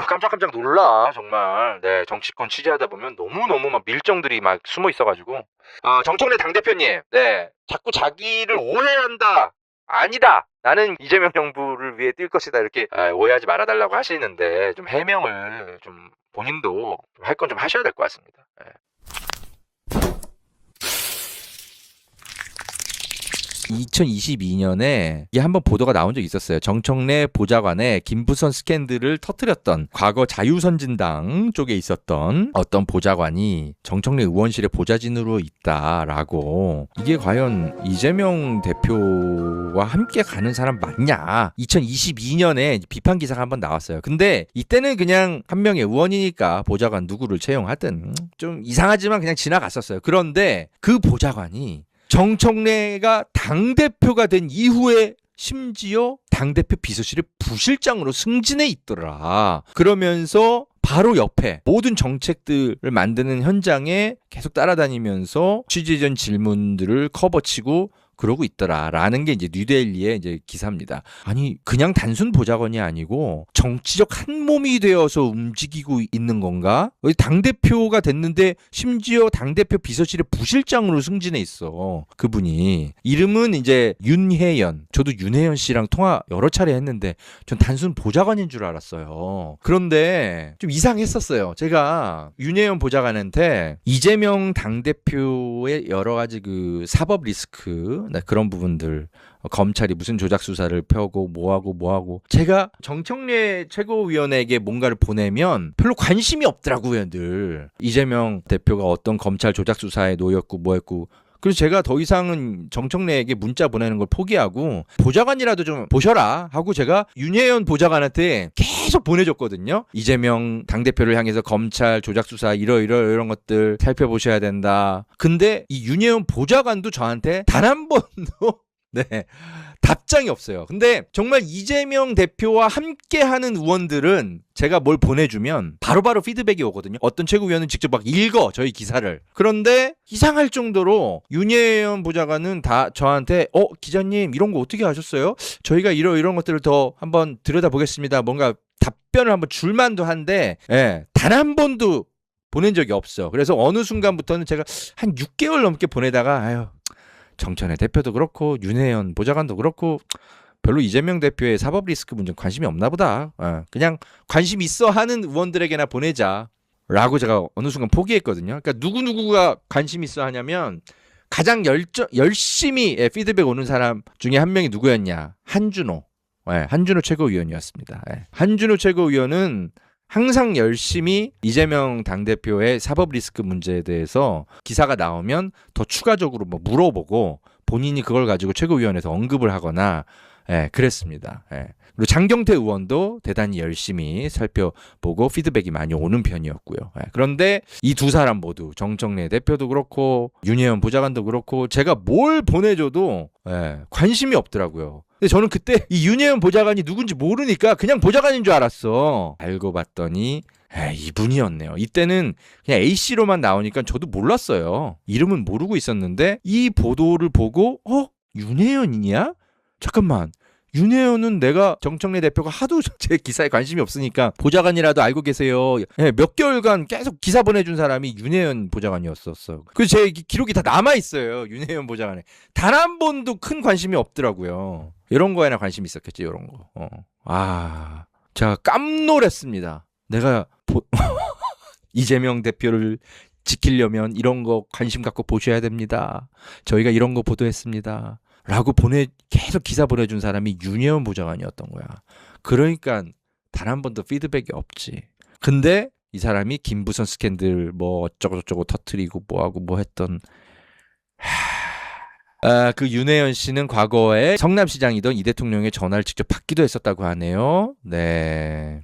깜짝깜짝 놀라 정말. 네, 정치권 취재하다 보면 너무너무 막 밀정들이 막 숨어 있어가지고. 정청래 당대표님, 네, 자꾸 자기를 오해한다, 아니다, 나는 이재명 정부를 위해 뛸 것이다, 이렇게 오해하지 말아달라고 하시는데, 좀 해명을 좀 본인도 할 건 좀 하셔야 될 것 같습니다. 네. 2022년에 이게 한번 보도가 나온 적이 있었어요. 정청래 보좌관의 김부선 스캔들을 터뜨렸던 과거 자유선진당 쪽에 있었던 어떤 보좌관이 정청래 의원실의 보좌진으로 있다라고. 이게 과연 이재명 대표와 함께 가는 사람 맞냐? 2022년에 비판 기사가 한번 나왔어요. 근데 이때는 그냥 한 명의 의원이니까 보좌관 누구를 채용하든 좀 이상하지만 그냥 지나갔었어요. 그런데 그 보좌관이 정청래가 당대표가 된 이후에 심지어 당대표 비서실의 부실장으로 승진해 있더라. 그러면서 바로 옆에 모든 정책들을 만드는 현장에 계속 따라다니면서 취재전 질문들을 커버치고 그러고 있더라라는 게 이제 뉴데일리의 이제 기사입니다. 아니, 그냥 단순 보좌관이 아니고 정치적 한 몸이 되어서 움직이고 있는 건가? 당대표가 됐는데 심지어 당대표 비서실의 부실장으로 승진해 있어. 그분이 이름은 이제 윤혜연. 저도 윤혜연 씨랑 통화 여러 차례 했는데 전 단순 보좌관인 줄 알았어요. 그런데 좀 이상했었어요. 제가 윤혜연 보좌관한테 이재명 당대표의 여러 가지 그 사법 리스크, 그런 부분들, 검찰이 무슨 조작 수사를 펴고 뭐하고 제가 정청래 최고위원에게 뭔가를 보내면 별로 관심이 없더라고요. 늘 이재명 대표가 어떤 검찰 조작 수사에 놓였고 뭐했고. 그래서 제가 더 이상은 정청래에게 문자 보내는 걸 포기하고 보좌관이라도 좀 보셔라 하고 제가 윤혜연 보좌관한테 계속 보내줬거든요. 이재명 당대표를 향해서 검찰 조작 수사 이런 것들 살펴보셔야 된다. 근데 이 윤혜연 보좌관도 저한테 단 한 번도 네, 답장이 없어요. 근데 정말 이재명 대표와 함께하는 의원들은 제가 뭘 보내주면 바로바로 피드백이 오거든요. 어떤 최고위원은 직접 막 읽어, 저희 기사를. 그런데 이상할 정도로 윤혜연 보좌관은 다 저한테 기자님 이런 거 어떻게 하셨어요? 저희가 이런 것들을 더 한번 들여다보겠습니다. 뭔가 답변을 한번 줄만도 한데 단 한 번도 보낸 적이 없어. 그래서 어느 순간부터는 제가 한 6개월 넘게 보내다가 정청래 대표도 그렇고 윤혜연 보좌관도 그렇고 별로 이재명 대표의 사법 리스크 문제 관심이 없나 보다. 그냥 관심 있어 하는 의원들에게나 보내자라고 제가 어느 순간 포기했거든요. 그러니까 누구누구가 관심 있어 하냐면 가장 열심히 피드백 오는 사람 중에 한 명이 누구였냐? 한준호. 한준호 최고위원이었습니다. 한준호 최고위원은 항상 열심히 이재명 당대표의 사법 리스크 문제에 대해서 기사가 나오면 더 추가적으로 뭐 물어보고 본인이 그걸 가지고 최고위원회에서 언급을 하거나 그랬습니다. 그리고 장경태 의원도 대단히 열심히 살펴보고 피드백이 많이 오는 편이었고요. 그런데 이 두 사람 모두 정청래 대표도 그렇고 윤혜연 보좌관도 그렇고 제가 뭘 보내줘도 관심이 없더라고요. 근데 저는 그때 이 윤혜연 보좌관이 누군지 모르니까 그냥 보좌관인 줄 알았어. 알고 봤더니 이분이었네요. 이때는 그냥 A씨로만 나오니까 저도 몰랐어요. 이름은 모르고 있었는데 이 보도를 보고 윤혜연이냐? 잠깐만. 윤혜연은 내가 정청래 대표가 하도 제 기사에 관심이 없으니까 보좌관이라도 알고 계세요. 몇 개월간 계속 기사 보내준 사람이 윤혜연 보좌관이었었어. 그래서 제 기록이 다 남아있어요. 윤혜연 보좌관에. 단 한 번도 큰 관심이 없더라고요. 이런 거에나 관심이 있었겠지. 이런 거. 제가 깜놀했습니다. 내가 이재명 대표를 지키려면 이런 거 관심 갖고 보셔야 됩니다. 저희가 이런 거 보도했습니다. 라고 계속 기사 보내준 사람이 윤혜연 보좌관이었던 거야. 그러니까 단 한 번도 피드백이 없지. 근데 이 사람이 김부선 스캔들 뭐 어쩌고저쩌고 터트리고 뭐하고 뭐 했던 그 윤혜연 씨는 과거에 성남시장이던 이 대통령의 전화를 직접 받기도 했었다고 하네요. 네.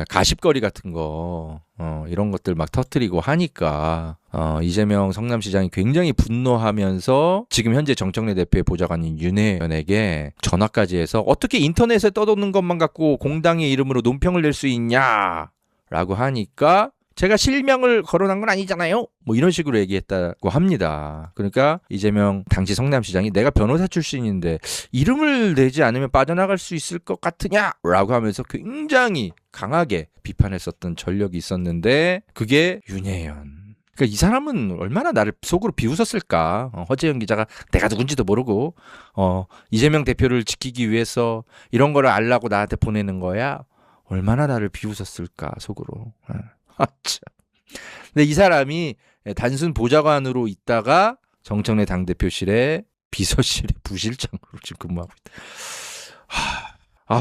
가십거리 같은 거 이런 것들 막 터뜨리고 하니까 이재명 성남시장이 굉장히 분노하면서 지금 현재 정청래 대표의 보좌관인 윤혜연에게 전화까지 해서 어떻게 인터넷에 떠도는 것만 갖고 공당의 이름으로 논평을 낼 수 있냐라고 하니까 제가 실명을 거론한 건 아니잖아요. 뭐 이런 식으로 얘기했다고 합니다. 그러니까 이재명 당시 성남시장이 내가 변호사 출신인데 이름을 내지 않으면 빠져나갈 수 있을 것 같으냐라고 하면서 굉장히 강하게 비판했었던 전력이 있었는데 그게 윤혜연. 그러니까 이 사람은 얼마나 나를 속으로 비웃었을까. 허재영 기자가 내가 누군지도 모르고 이재명 대표를 지키기 위해서 이런 거를 알라고 나한테 보내는 거야. 얼마나 나를 비웃었을까 속으로. 참. 근데 이 사람이 단순 보좌관으로 있다가 정청래 당대표실에 비서실의 부실장으로 지금 근무하고 있다.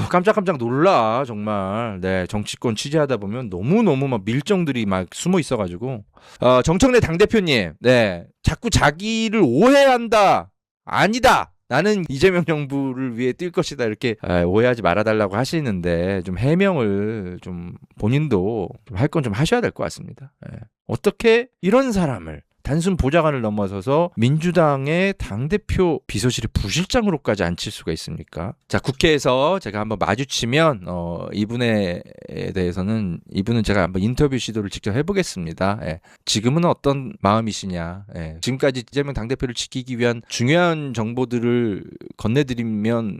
깜짝깜짝 놀라 정말. 네, 정치권 취재하다 보면 너무너무 막 밀정들이 막 숨어 있어가지고 정청래 당대표님, 네, 자꾸 자기를 오해한다. 아니다. 나는 이재명 정부를 위해 뛸 것이다. 이렇게 오해하지 말아달라고 하시는데 좀 해명을 좀 본인도 할 건 좀 하셔야 될 것 같습니다. 어떻게 이런 사람을 단순 보좌관을 넘어서서 민주당의 당대표 비서실의 부실장으로까지 앉힐 수가 있습니까? 자, 국회에서 제가 한번 마주치면 이분에 대해서는 이분은 제가 한번 인터뷰 시도를 직접 해보겠습니다. 지금은 어떤 마음이시냐? 지금까지 이재명 당대표를 지키기 위한 중요한 정보들을 건네드리면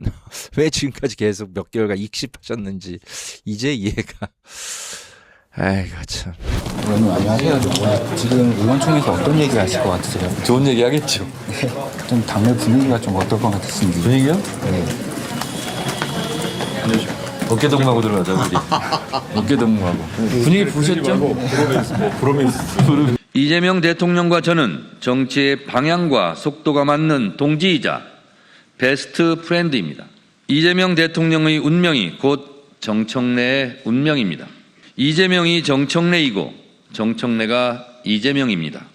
왜 지금까지 계속 몇 개월간 익십하셨는지 이제 이해가. 아이고 참. 의원님 안녕하세요. 지금 의원총회에서 어떤 얘기 하실 것 같으세요? 좋은 얘기 하겠죠. 네. 좀 당내 분위기가 좀 어떨 것 같으신지. 분위기요? 네. 어깨 동무하고 들어가자 우리. 어깨 동무하고. 분위기 보셨죠? 이재명 대통령과 저는 정치의 방향과 속도가 맞는 동지이자 베스트 프렌드입니다. 이재명 대통령의 운명이 곧 정청래의 운명입니다. 이재명이 정청래이고 정청래가 이재명입니다.